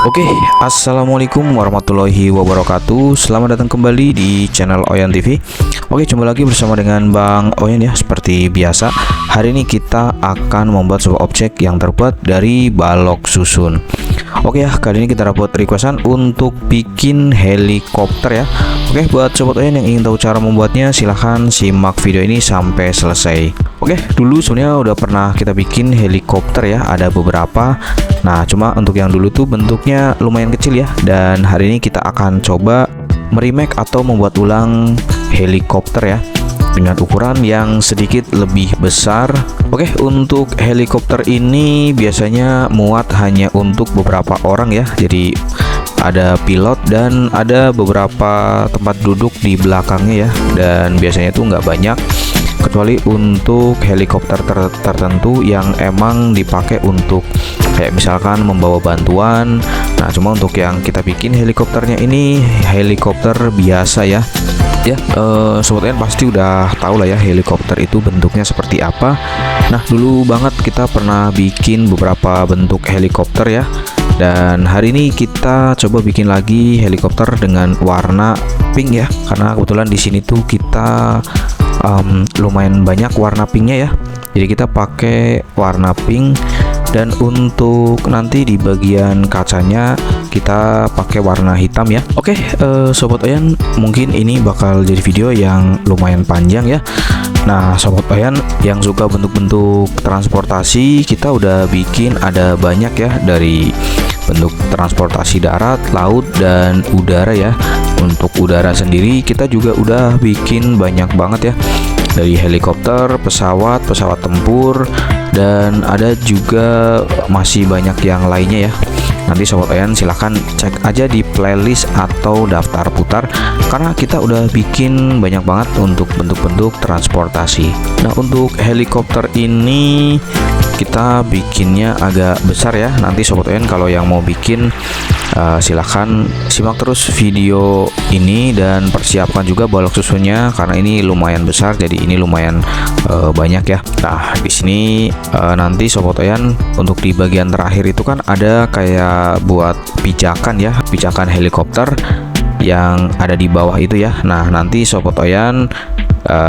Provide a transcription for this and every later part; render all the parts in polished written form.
Oke, assalamualaikum warahmatullahi wabarakatuh. Selamat datang kembali di channel Oyan TV. Oke, jumpa lagi bersama dengan Bang Oyan ya. Seperti biasa, hari ini kita akan membuat sebuah objek yang terbuat dari balok susun. Oke ya, kali ini kita dapat requestan untuk bikin helikopter ya. Oke, buat sobat Oyan yang ingin tahu cara membuatnya, silahkan simak video ini sampai selesai. Oke, dulu sebenarnya udah pernah kita bikin helikopter ya, ada beberapa. Nah, cuma untuk yang dulu tuh bentuknya lumayan kecil ya. Dan hari ini kita akan coba meremake atau membuat ulang helikopter ya, dengan ukuran yang sedikit lebih besar. Oke, untuk helikopter ini biasanya muat hanya untuk beberapa orang ya. Jadi ada pilot dan ada beberapa tempat duduk di belakangnya ya. Dan biasanya itu nggak banyak, kecuali untuk helikopter tertentu yang emang dipakai untuk kayak misalkan membawa bantuan. Nah, cuma untuk yang kita bikin helikopternya ini helikopter biasa ya. Ya, sobat Oyan pasti udah tahu lah ya helikopter itu bentuknya seperti apa. Nah, dulu banget kita pernah bikin beberapa bentuk helikopter ya. Dan hari ini kita coba bikin lagi helikopter dengan warna pink ya. Karena kebetulan di sini tuh kita lumayan banyak warna pinknya ya. Jadi kita pakai warna pink. Dan untuk nanti di bagian kacanya kita pakai warna hitam ya. Oke, sobat Oyan, mungkin ini bakal jadi video yang lumayan panjang ya. Nah, sobat Oyan yang suka bentuk-bentuk transportasi, kita udah bikin ada banyak ya, dari bentuk transportasi darat, laut, dan udara ya. Untuk udara sendiri kita juga udah bikin banyak banget ya, dari helikopter, pesawat tempur, dan ada juga masih banyak yang lainnya ya. Nanti sobat Oyan silahkan cek aja di playlist atau daftar putar, karena kita udah bikin banyak banget untuk bentuk-bentuk transportasi. Nah, untuk helikopter ini kita bikinnya agak besar ya. Nanti sobat Oyan kalau yang mau bikin silahkan simak terus video ini dan persiapkan juga balok susunnya, karena ini lumayan besar, jadi ini lumayan banyak ya. Nah, di sini nanti sobat Oyan untuk di bagian terakhir itu kan ada kayak buat pijakan ya, pijakan helikopter yang ada di bawah itu ya. Nah, nanti sobat Oyan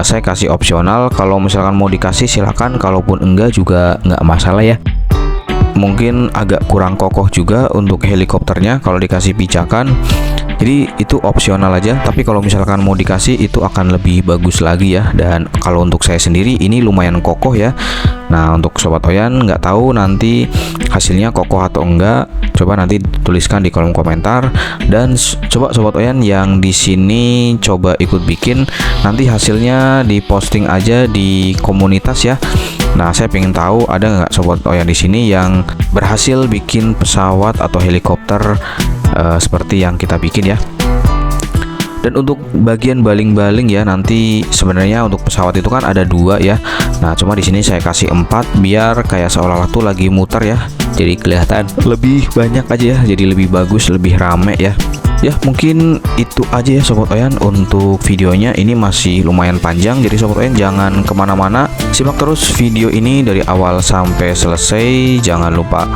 saya kasih opsional, kalau misalkan mau dikasih silahkan, kalaupun enggak juga nggak masalah ya. Mungkin agak kurang kokoh juga untuk helikopternya kalau dikasih pijakan, jadi itu opsional aja. Tapi kalau misalkan mau dikasih itu akan lebih bagus lagi ya. Dan kalau untuk saya sendiri ini lumayan kokoh ya. Nah, untuk sobat Oyan nggak tahu nanti hasilnya kokoh atau enggak, coba nanti tuliskan di kolom komentar. Dan coba sobat Oyan yang di sini coba ikut bikin, nanti hasilnya diposting aja di komunitas ya. Nah, saya pengen tahu ada nggak sobat Oyan di sini yang berhasil bikin pesawat atau helikopter seperti yang kita bikin ya. Dan untuk bagian baling-baling ya, nanti sebenarnya untuk pesawat itu kan ada 2 ya. Nah, cuma di sini saya kasih 4 biar kayak seolah-olah tuh lagi muter ya. Jadi kelihatan lebih banyak aja ya, jadi lebih bagus, lebih rame ya. Ya, mungkin itu aja ya sobat Oyan untuk videonya. Ini masih lumayan panjang, jadi sobat Oyan jangan kemana-mana, simak terus video ini dari awal sampai selesai. Jangan lupa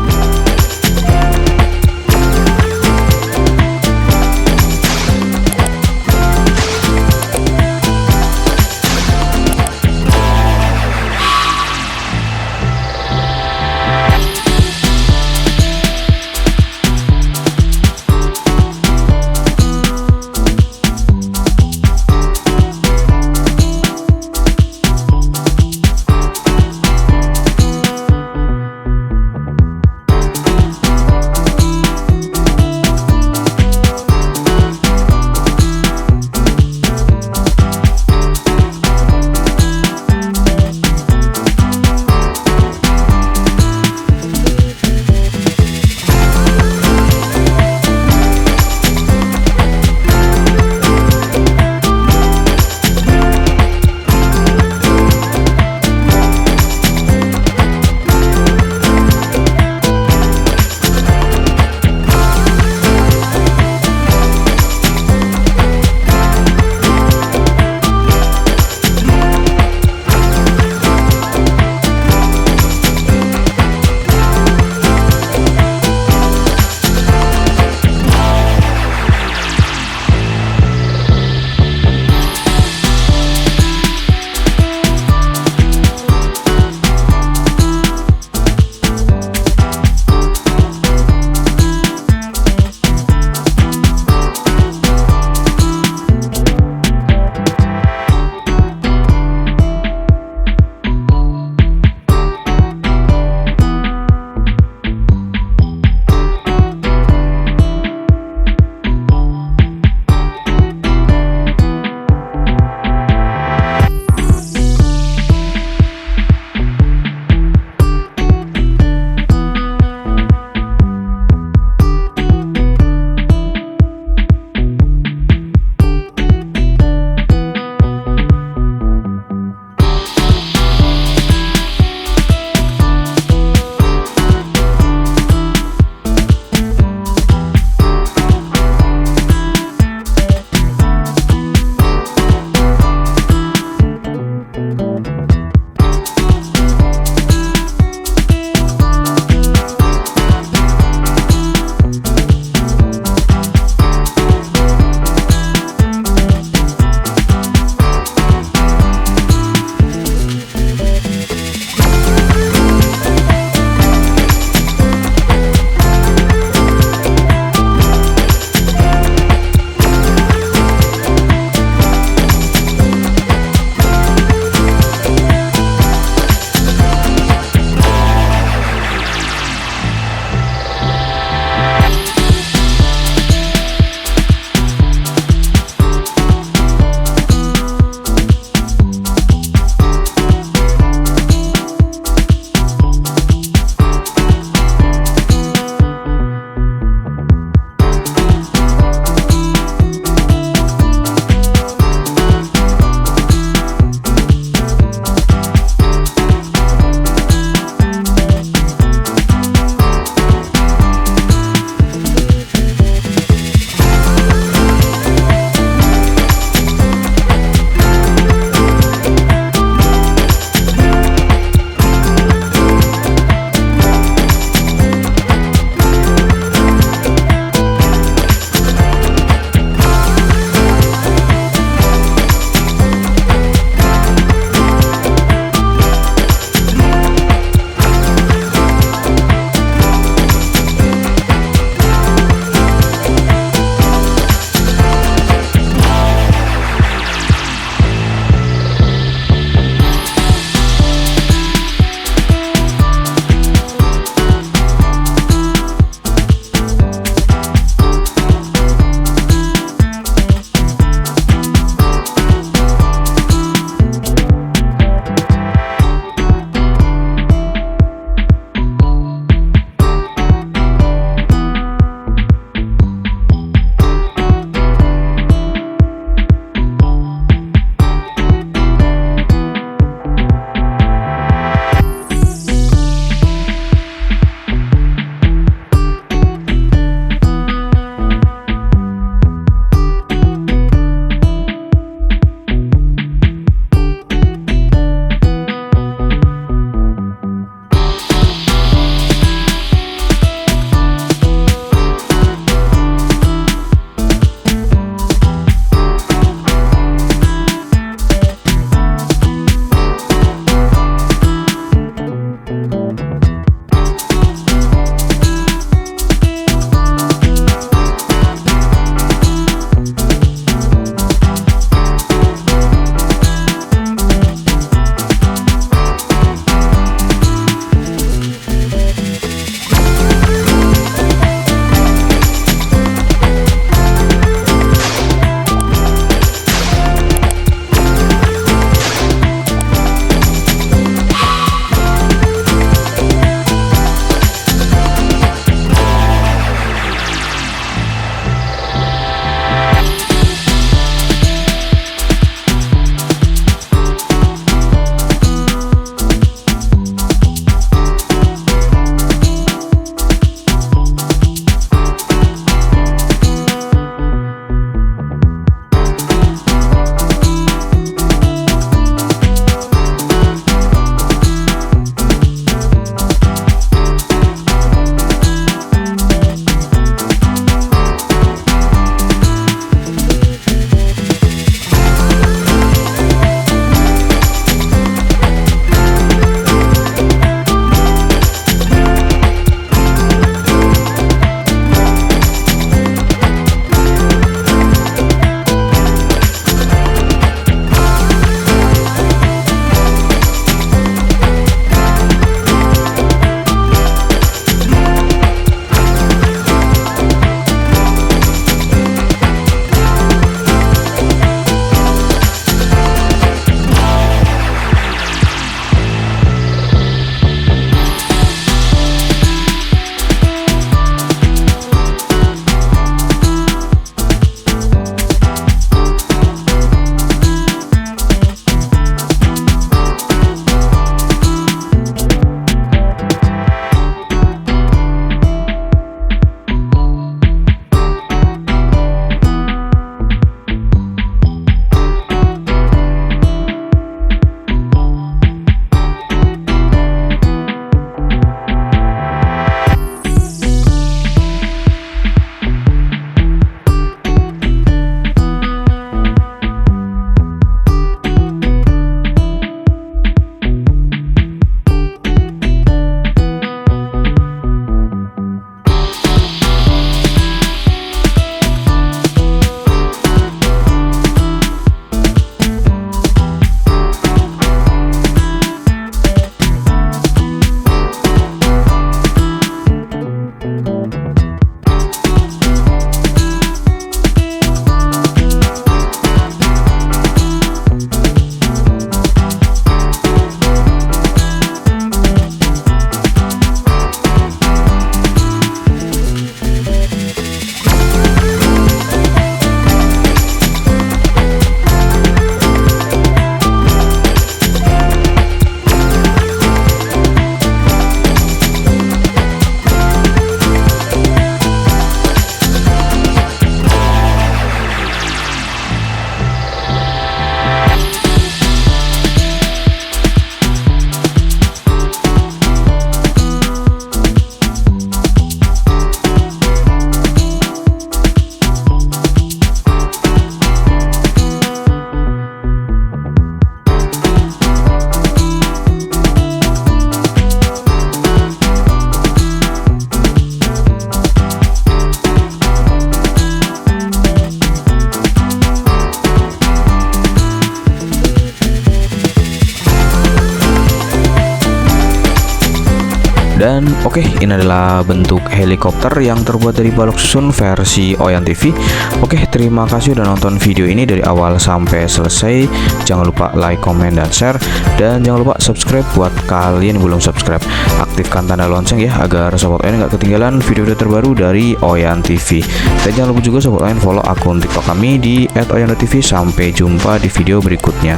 Dan oke, ini adalah bentuk helikopter yang terbuat dari balok susun versi Oyan TV. Oke, terima kasih udah nonton video ini dari awal sampai selesai. Jangan lupa like, comment, dan share. Dan jangan lupa subscribe buat kalian yang belum subscribe. Aktifkan tanda lonceng ya, agar Sobat Oyan nggak ketinggalan video-video terbaru dari Oyan TV. Dan jangan lupa juga Sobat Oyan follow akun TikTok kami di @oyan.tv. Sampai jumpa di video berikutnya.